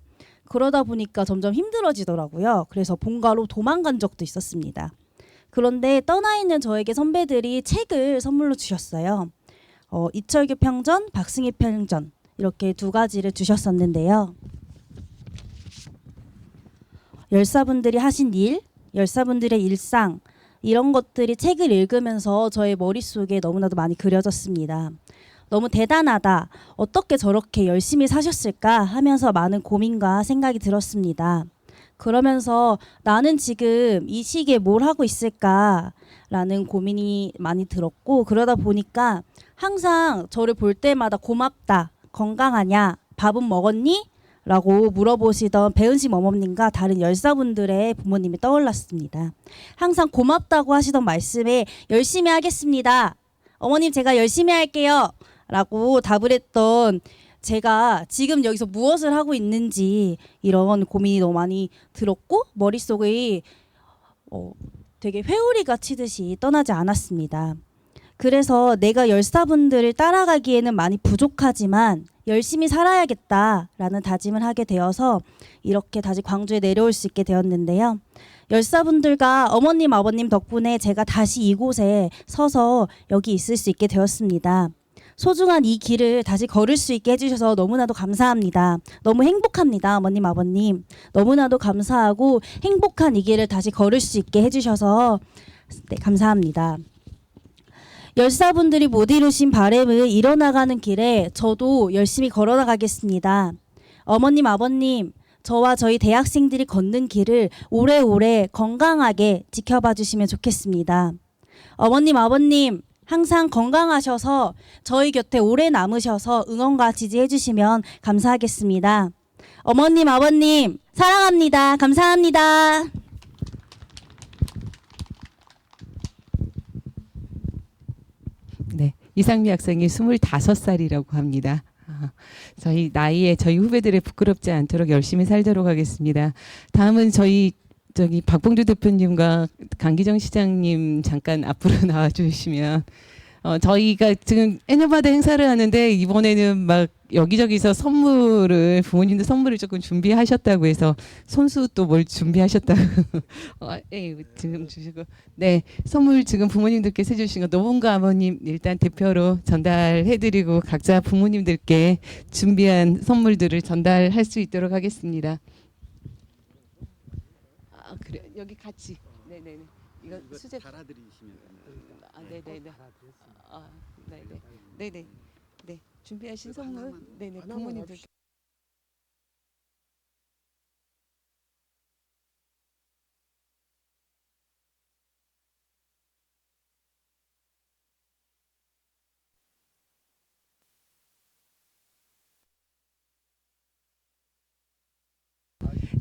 그러다 보니까 점점 힘들어지더라고요. 그래서 본가로 도망간 적도 있었습니다. 그런데 떠나 있는 저에게 선배들이 책을 선물로 주셨어요. 이철규 평전, 박승희 평전 이렇게 두 가지를 주셨었는데요. 열사분들이 하신 일, 열사분들의 일상 이런 것들이 책을 읽으면서 저의 머릿속에 너무나도 많이 그려졌습니다. 너무 대단하다. 어떻게 저렇게 열심히 사셨을까 하면서 많은 고민과 생각이 들었습니다. 그러면서 나는 지금 이 시기에 뭘 하고 있을까라는 고민이 많이 들었고 그러다 보니까 항상 저를 볼 때마다 고맙다, 건강하냐, 밥은 먹었니? 라고 물어보시던 배은심 어머님과 다른 열사분들의 부모님이 떠올랐습니다. 항상 고맙다고 하시던 말씀에 열심히 하겠습니다. 어머님 제가 열심히 할게요. 라고 답을 했던 제가 지금 여기서 무엇을 하고 있는지 이런 고민이 너무 많이 들었고 머릿속에 되게 회오리가 치듯이 떠나지 않았습니다. 그래서 내가 열사분들을 따라가기에는 많이 부족하지만 열심히 살아야겠다라는 다짐을 하게 되어서 이렇게 다시 광주에 내려올 수 있게 되었는데요. 열사분들과 어머님, 아버님 덕분에 제가 다시 이곳에 서서 여기 있을 수 있게 되었습니다. 소중한 이 길을 다시 걸을 수 있게 해주셔서 너무나도 감사합니다. 너무 행복합니다. 어머님, 아버님. 너무나도 감사하고 행복한 이 길을 다시 걸을 수 있게 해주셔서 네, 감사합니다. 열사분들이 못 이루신 바람을 이뤄나가는 길에 저도 열심히 걸어나가겠습니다. 어머님, 아버님, 저와 저희 대학생들이 걷는 길을 오래오래 건강하게 지켜봐 주시면 좋겠습니다. 어머님, 아버님, 항상 건강하셔서 저희 곁에 오래 남으셔서 응원과 지지해 주시면 감사하겠습니다. 어머님, 아버님, 사랑합니다. 감사합니다. 네, 이상미 학생이 25살이라고 합니다. 저희 나이에 저희 후배들의 부끄럽지 않도록 열심히 살도록 하겠습니다. 다음은 박봉주 대표님과 강기정 시장님 잠깐 앞으로 나와주시면 저희가 지금 애년마다 행사를 하는데 이번에는 막 여기저기서 부모님들 선물을 조금 준비하셨다고 해서 손수 또 뭘 준비하셨다고 지금 주시고 네 선물 지금 부모님들께서 해주신 거 노봉과 아버님 일단 대표로 전달해드리고 각자 부모님들께 준비한 선물들을 전달할 수 있도록 하겠습니다. 그래 여기 같이 네네네 이거 수제 달아드리시면 네네네 네네 네네 네 준비하신 선물 네네 부모님들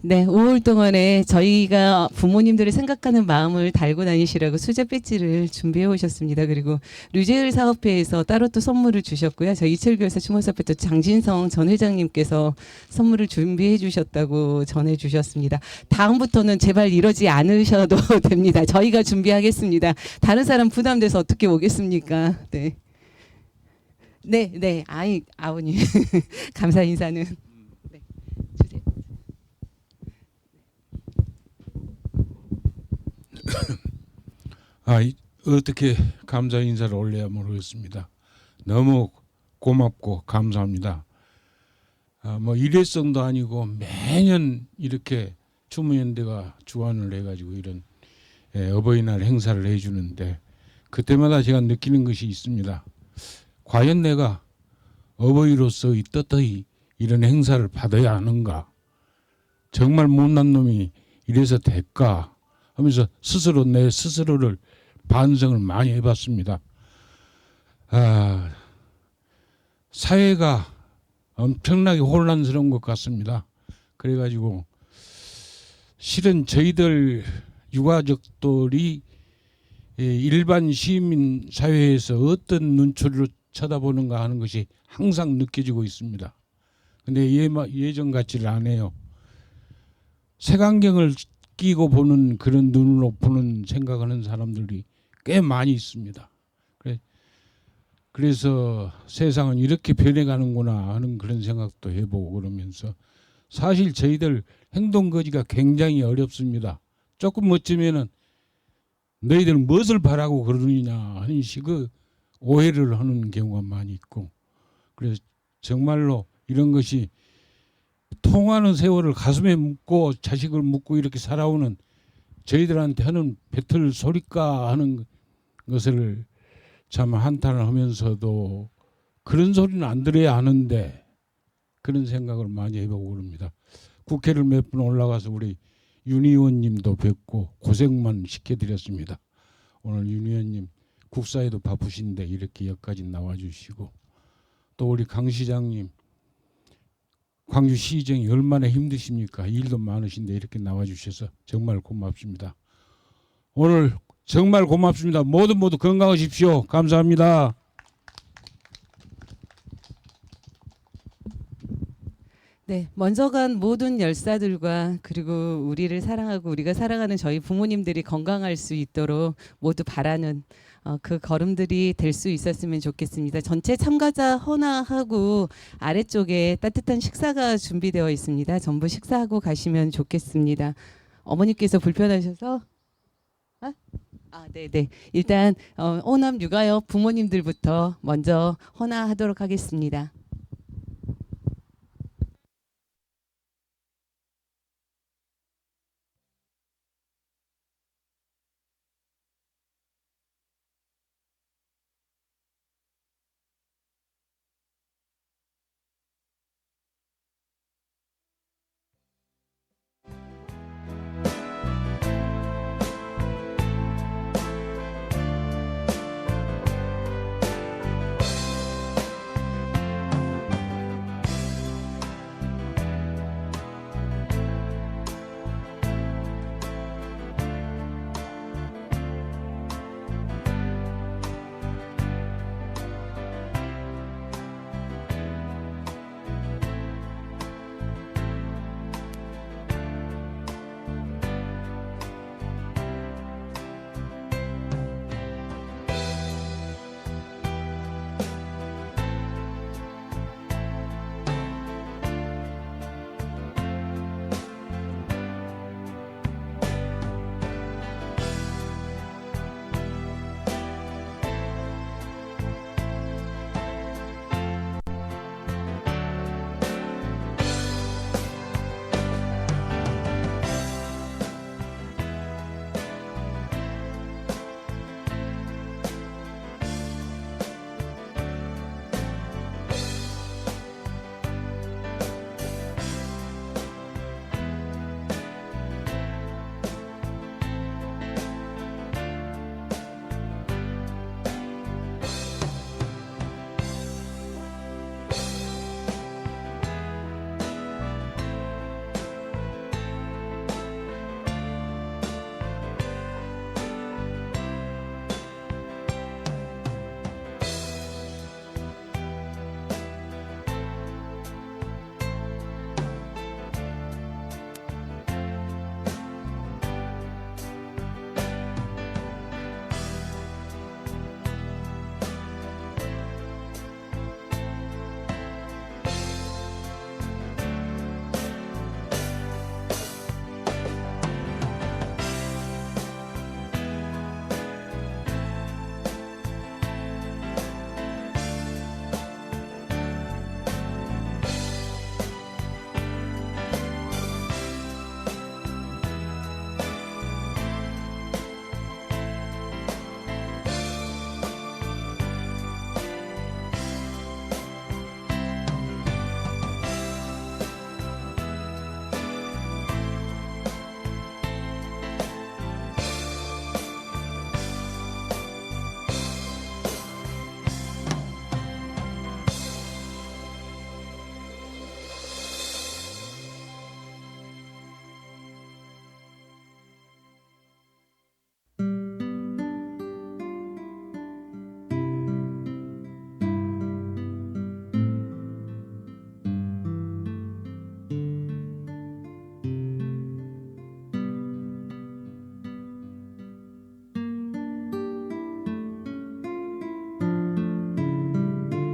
네, 5월 동안에 저희가 부모님들을 생각하는 마음을 달고 다니시라고 수제 배지를 준비해 오셨습니다. 그리고 류재을 사업회에서 따로 또 선물을 주셨고요. 저희 이철규 열사 추모사업회 또 장진성 전 회장님께서 선물을 준비해 주셨다고 전해 주셨습니다. 다음부터는 제발 이러지 않으셔도 됩니다. 저희가 준비하겠습니다. 다른 사람 부담돼서 어떻게 오겠습니까? 네. 네. 아버님. 감사 인사는. 네. 주세요. 어떻게 감사 인사를 올려야 모르겠습니다. 너무 고맙고 감사합니다. 뭐 일회성도 아니고 매년 이렇게 추모연대가 주관을 해가지고 이런 어버이날 행사를 해주는데 그때마다 제가 느끼는 것이 있습니다. 과연 내가 어버이로서의 떳떳이 이런 행사를 받아야 하는가? 정말 못난 놈이 이래서 될까? 하면서 스스로 내 스스로를 반성을 많이 해봤습니다. 사회가 엄청나게 혼란스러운 것 같습니다. 그래가지고 실은 저희들 유가족들이 일반 시민 사회에서 어떤 눈초리로 쳐다보는가 하는 것이 항상 느껴지고 있습니다. 근데 예전 같지를 않아요. 색안경을 끼고 보는 그런 눈으로 보는 생각하는 사람들이 꽤 많이 있습니다. 그래서 세상은 이렇게 변해가는구나 하는 그런 생각도 해보고 그러면서 사실 저희들 행동거지가 굉장히 어렵습니다. 조금 어쩌면은 너희들 무엇을 바라고 그러느냐 하는 식의 오해를 하는 경우가 많이 있고, 그래서 정말로 이런 것이 통하는 세월을 가슴에 묻고 자식을 묻고 이렇게 살아오는 저희들한테 하는 배틀 소리까 하는 것을 참 한탄을 하면서도 그런 소리는 안 들어야 하는데 그런 생각을 많이 해보고 그럽니다. 국회를 몇 번 올라가서 우리 윤 의원님도 뵙고 고생만 시켜드렸습니다. 오늘 윤 의원님 국사에도 바쁘신데 이렇게 여기까지 나와주시고, 또 우리 강 시장님 광주시정이 얼마나 힘드십니까? 일도 많으신데 이렇게 나와주셔서 정말 고맙습니다. 오늘 정말 고맙습니다. 모두 건강하십시오. 감사합니다. 네, 먼저 간 모든 열사들과 그리고 우리를 사랑하고 우리가 사랑하는 저희 부모님들이 건강할 수 있도록 모두 바라는 그 걸음들이 될 수 있었으면 좋겠습니다. 전체 참가자 헌화하고 아래쪽에 따뜻한 식사가 준비되어 있습니다. 전부 식사하고 가시면 좋겠습니다. 어머니께서 불편하셔서 네네. 일단 호남 육아역 부모님들부터 먼저 헌화하도록 하겠습니다.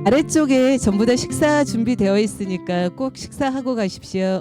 아래쪽에 전부 다 식사 준비되어 있으니까 꼭 식사하고 가십시오.